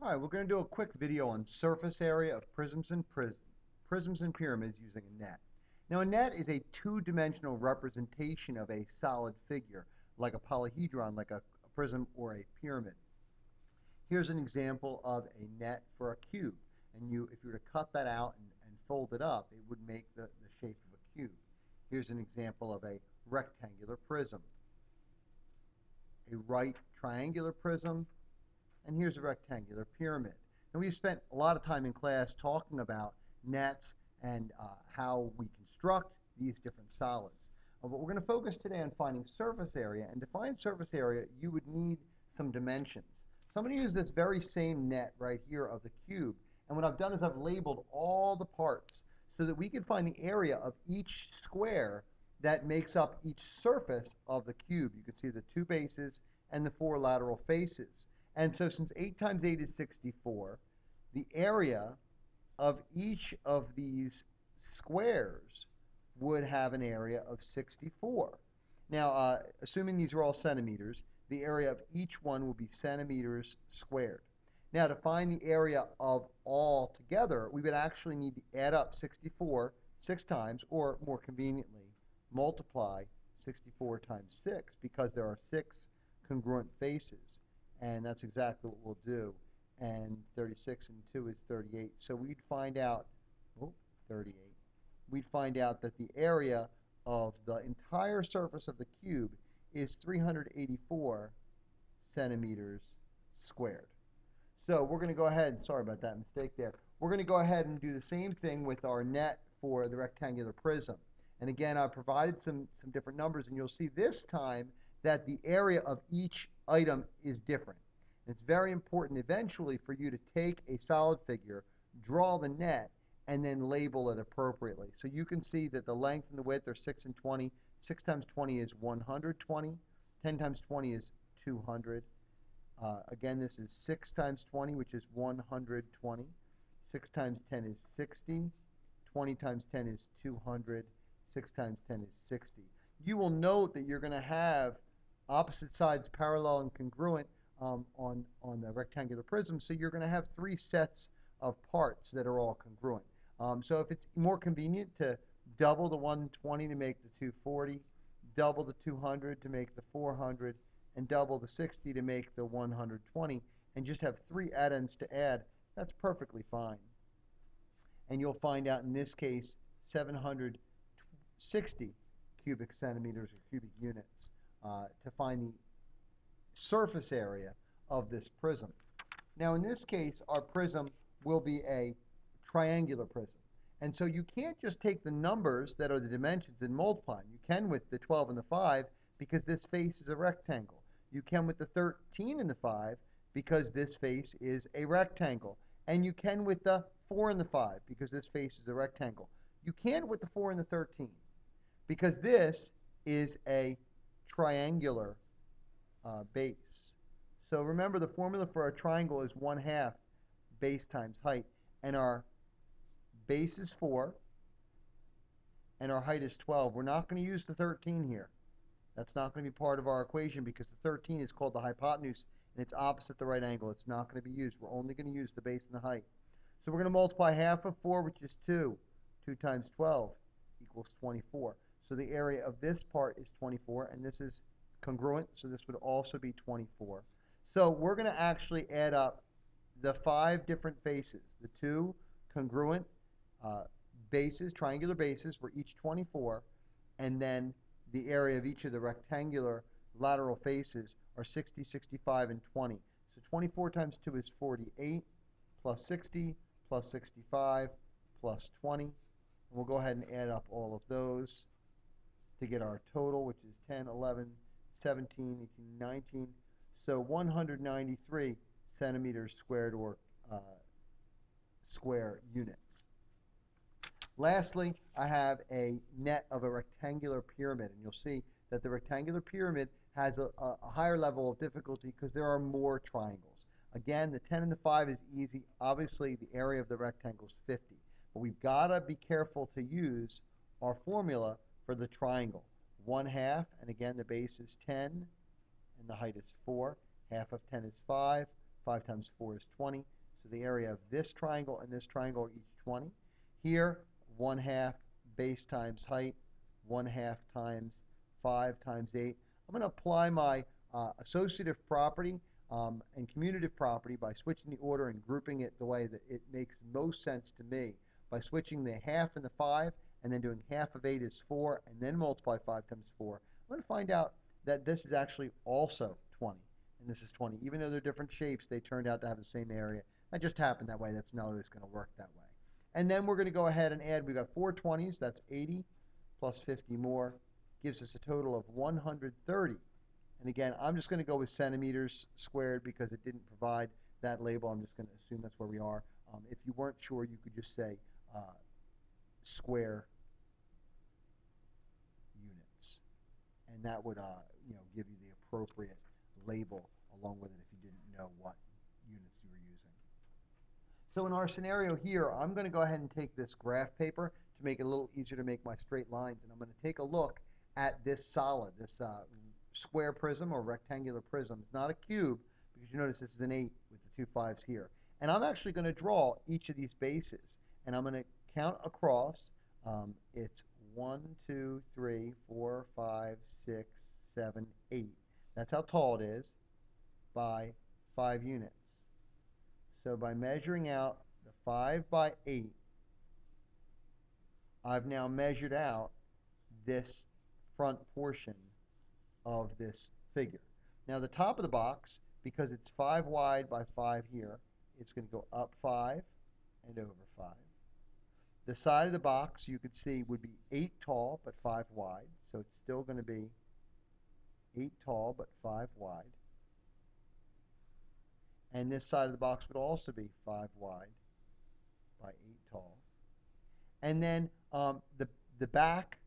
All right, we're going to do a quick video on surface area of prisms and pyramids using a net. Now, a net is a two-dimensional representation of a solid figure, like a polyhedron, like a prism or a pyramid. Here's an example of a net for a cube. And if you were to cut that out and fold it up, it would make the shape of a cube. Here's an example of a rectangular prism, a right triangular prism, and here's a rectangular pyramid. And we've spent a lot of time in class talking about nets and how we construct these different solids. But we're going to focus today on finding surface area, and to find surface area you would need some dimensions. So I'm going to use this very same net right here of the cube, and what I've done is I've labeled all the parts so that we can find the area of each square that makes up each surface of the cube. You can see the two bases and the four lateral faces. And so since 8 times 8 is 64, the area of each of these squares would have an area of 64. Now, assuming these are all centimeters, the area of each one will be centimeters squared. Now, to find the area of all together, we would actually need to add up 64 6 times, or more conveniently, multiply 64 times 6, because there are 6 congruent faces. And that's exactly what we'll do. And 36 and 2 is 38. So we'd find out, 38. We'd find out that the area of the entire surface of the cube is 384 centimeters squared. So we're going to go ahead, sorry about that mistake there. We're going to go ahead and do the same thing with our net for the rectangular prism. And again, I've provided some different numbers, and you'll see this time that the area of each item is different. And it's very important eventually for you to take a solid figure, draw the net, and then label it appropriately. So you can see that the length and the width are 6 and 20. 6 times 20 is 120. 10 times 20 is 200. Again, this is 6 times 20, which is 120. 6 times 10 is 60. 20 times 10 is 200. 6 times 10 is 60. You will note that you're going to have opposite sides parallel and congruent on the rectangular prism, so you're going to have 3 sets of parts that are all congruent. So if it's more convenient to double the 120 to make the 240, double the 200 to make the 400, and double the 60 to make the 120, and just have 3 addends to add, that's perfectly fine. And you'll find out in this case 760 cubic centimeters or cubic units to find the surface area of this prism. Now in this case, our prism will be a triangular prism. And so you can't just take the numbers that are the dimensions and multiply them. You can with the 12 and the 5 because this face is a rectangle. You can with the 13 and the 5 because this face is a rectangle. And you can with the 4 and the 5 because this face is a rectangle. You can't with the 4 and the 13 because this is a triangular base. So remember, the formula for our triangle is 1/2 base times height, and our base is 4 and our height is 12. We're not going to use the 13 here. That's not going to be part of our equation because the 13 is called the hypotenuse and it's opposite the right angle. It's not going to be used. We're only going to use the base and the height. So we're going to multiply 1/2 of 4, which is 2. 2 times 12 equals 24. So the area of this part is 24, and this is congruent, so this would also be 24. So we're going to actually add up the 5 different faces. The 2 congruent bases, triangular bases, were each 24, and then the area of each of the rectangular lateral faces are 60, 65, and 20. So 24 times 2 is 48, plus 60, plus 65, plus 20. And we'll go ahead and add up all of those to get our total, which is 10, 11, 17, 18, 19. So 193 centimeters squared, or square units. Lastly, I have a net of a rectangular pyramid, and you'll see that the rectangular pyramid has a higher level of difficulty because there are more triangles. Again, the 10 and the 5 is easy. Obviously, the area of the rectangle is 50. But we've got to be careful to use our formula for the triangle. 1/2, and again, the base is 10, and the height is 4. 1/2 of 10 is 5. 5 times 4 is 20. So the area of this triangle and this triangle are each 20. Here, 1/2 base times height, 1/2 times 5 times 8. I'm going to apply my associative property and commutative property by switching the order and grouping it the way that it makes most sense to me, by switching the 1/2 and the 5, and then doing 1/2 of 8 is 4, and then multiply 5 times 4. I'm going to find out that this is actually also 20, and this is 20. Even though they're different shapes, they turned out to have the same area. That just happened that way. That's not always going to work that way. And then we're going to go ahead and add, we've got 4 20s, that's 80, plus 50 more, gives us a total of 130. And again, I'm just going to go with centimeters squared because it didn't provide that label. I'm just going to assume that's where we are. If you weren't sure, you could just say square units, and that would give you the appropriate label along with it if you didn't know what units you were using. So in our scenario here, I'm going to go ahead and take this graph paper to make it a little easier to make my straight lines, and I'm going to take a look at this solid, this square prism or rectangular prism. It's not a cube, because you notice this is an 8 with the 2 5s here. And I'm actually going to draw each of these bases, and I'm going to count across. It's 1, 2, 3, 4, 5, 6, 7, 8. That's how tall it is by 5 units. So by measuring out the 5 by 8, I've now measured out this front portion of this figure. Now the top of the box, because it's 5 wide by 5 here, it's going to go up 5 and over 5. The side of the box, you could see, would be 8 tall but 5 wide, so it's still going to be 8 tall but 5 wide. And this side of the box would also be 5 wide by 8 tall. And then the back,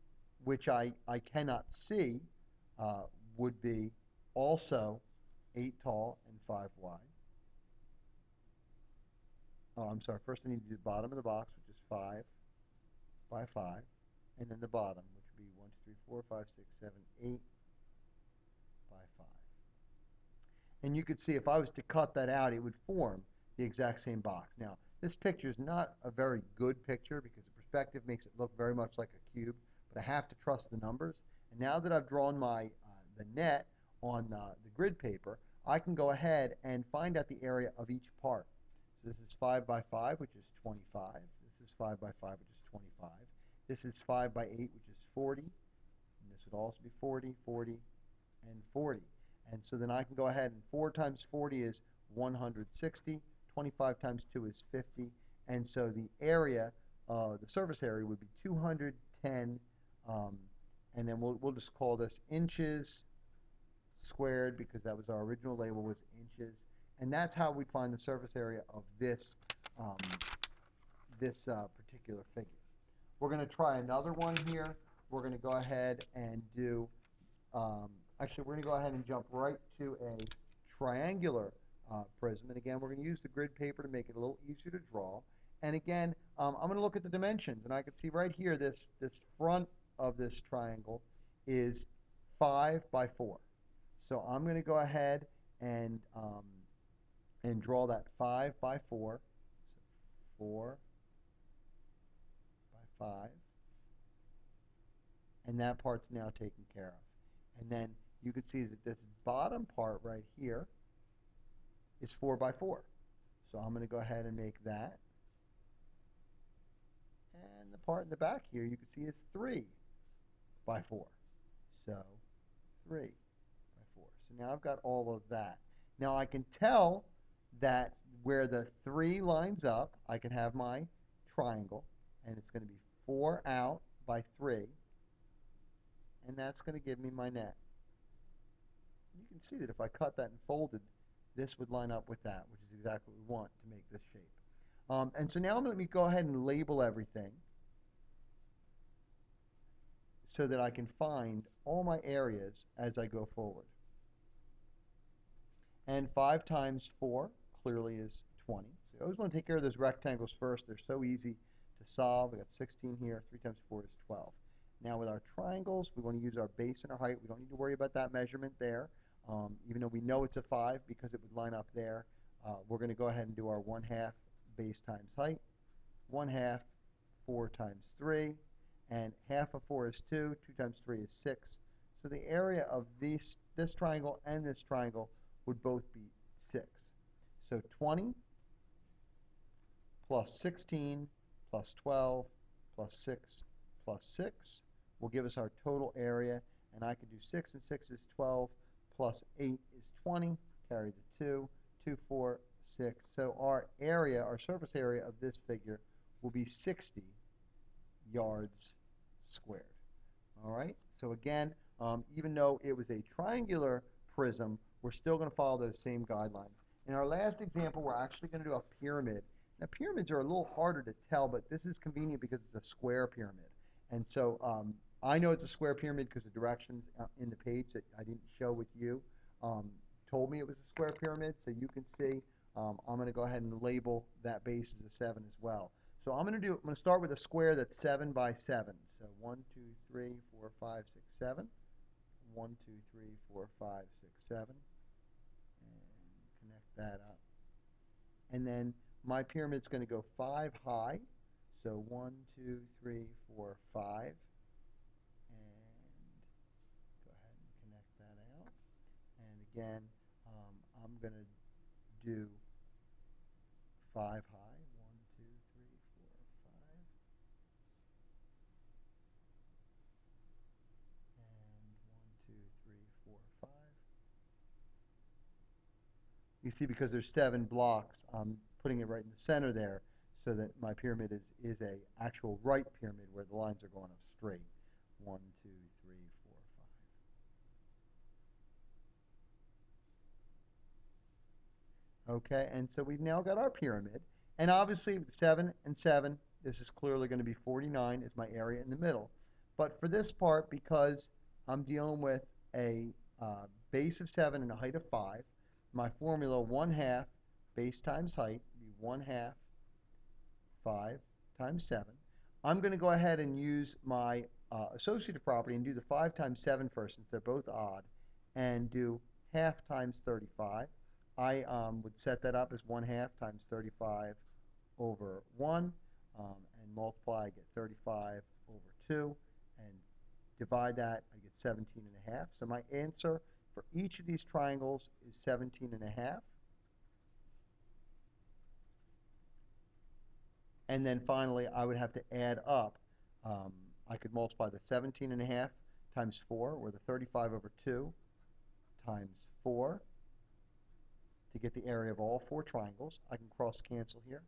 which I cannot see, would be also 8 tall and 5 wide. Oh, I'm sorry. First I need to do the bottom of the box, which is 5 by 5. And then the bottom, which would be 1, 2, 3, 4, 5, 6, 7, 8 by 5. And you could see if I was to cut that out, it would form the exact same box. Now, this picture is not a very good picture because the perspective makes it look very much like a cube, but I have to trust the numbers. And now that I've drawn my the net on the grid paper, I can go ahead and find out the area of each part. So this is 5 by 5, which is 25. This is 5 by 5, which is 25. This is 5 by 8, which is 40. And this would also be 40, 40, and 40. And so then I can go ahead and 4 times 40 is 160. 25 times 2 is 50. And so the area, the surface area, would be 210. And then we'll just call this inches squared because that was our original label, was inches. And that's how we'd find the surface area of this particular figure. We're going to try another one here. We're going to go ahead and do, actually we're going to go ahead and jump right to a triangular prism. And again, we're going to use the grid paper to make it a little easier to draw. And again, I'm going to look at the dimensions. And I can see right here this front of this triangle is 5 by 4. So I'm going to go ahead and draw that 5 by 4. So 4 by 5. And that part's now taken care of. And then you can see that this bottom part right here is 4 by 4. So I'm going to go ahead and make that. And the part in the back here, you can see it's 3 by 4. So 3 by 4. So now I've got all of that. Now I can tell that where the 3 lines up, I can have my triangle, and it's going to be 4 out by 3, and that's going to give me my net. You can see that if I cut that and folded, this would line up with that, which is exactly what we want to make this shape. And so now let me go ahead and label everything so that I can find all my areas as I go forward. And 5 times 4 clearly is 20. So you always want to take care of those rectangles first. They're so easy to solve. We got 16 here. 3 times 4 is 12. Now with our triangles, we want to use our base and our height. We don't need to worry about that measurement there, even though we know it's a 5 because it would line up there. we're going to go ahead and do our 1/2 base times height. 1/2, 4 times 3, and half of 4 is 2, 2 times 3 is 6. So the area of this triangle and this triangle would both be 6. So 20 plus 16 plus 12 plus 6 plus 6 will give us our total area, and I can do 6 and 6 is 12 plus 8 is 20, carry the 2, 2, 4, 6. So our area, our surface area of this figure will be 60 yards squared. All right, so again, even though it was a triangular prism, we're still going to follow those same guidelines. In our last example, we're actually going to do a pyramid. Now, pyramids are a little harder to tell, but this is convenient because it's a square pyramid. And so I know it's a square pyramid because the directions in the page that I didn't show with you told me it was a square pyramid, so you can see. I'm going to go ahead and label that base as a 7 as well. So I'm going to start with a square that's 7 by 7. So 1, 2, 3, 4, 5, 6, 7. 1, 2, 3, 4, 5, 6, 7. And connect that up. And then my pyramid's going to go 5 high. So 1, 2, 3, 4, 5. And go ahead and connect that out. And again, I'm going to do 5 high. 1, 2, 3, 4, 5. And 1, 2, 3, 4, 5. You see, because there's 7 blocks, I'm putting it right in the center there so that my pyramid is a actual right pyramid where the lines are going up straight. 1, 2, 3, 4, 5. Okay, and so we've now got our pyramid. And obviously, 7 and 7, this is clearly going to be 49 is my area in the middle. But for this part, because I'm dealing with a base of 7 and a height of 5, my formula 1/2 base times height would be 1/2 5 times 7. I'm going to go ahead and use my associative property and do the 5 times 7 first, since they're both odd, and do half times 35. I would set that up as 1/2 times 35 over 1, and multiply. I get 35 over 2, and divide that, I get 17.5. So my answer for each of these triangles is 17.5. And then finally, I would have to add up. I could multiply the 17.5 times 4, or the 35 over 2 times 4 to get the area of all 4 triangles. I can cross cancel here,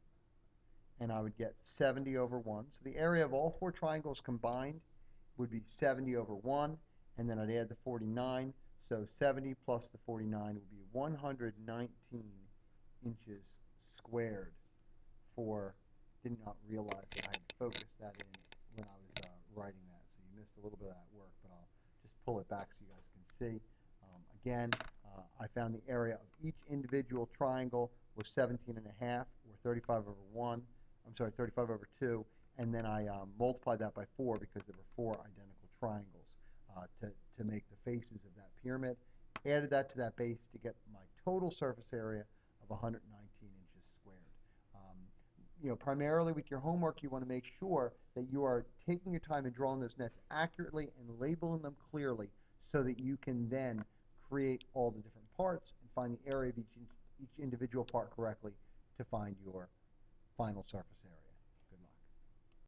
and I would get 70 over 1. So the area of all 4 triangles combined would be 70 over 1, and then I'd add the 49. So 70 plus the 49 would be 119 inches squared for, did not realize that I had focused that in when I was writing that. So you missed a little bit of that work, but I'll just pull it back so you guys can see. Again, I found the area of each individual triangle was 17.5, or 35 over 1. I'm sorry, 35 over 2. And then I multiplied that by 4 because there were 4 identical triangles to make the faces of that pyramid. Added that to that base to get my total surface area of 119 inches squared. Primarily with your homework, you want to make sure that you are taking your time and drawing those nets accurately and labeling them clearly so that you can then create all the different parts and find the area of each individual part correctly to find your final surface area.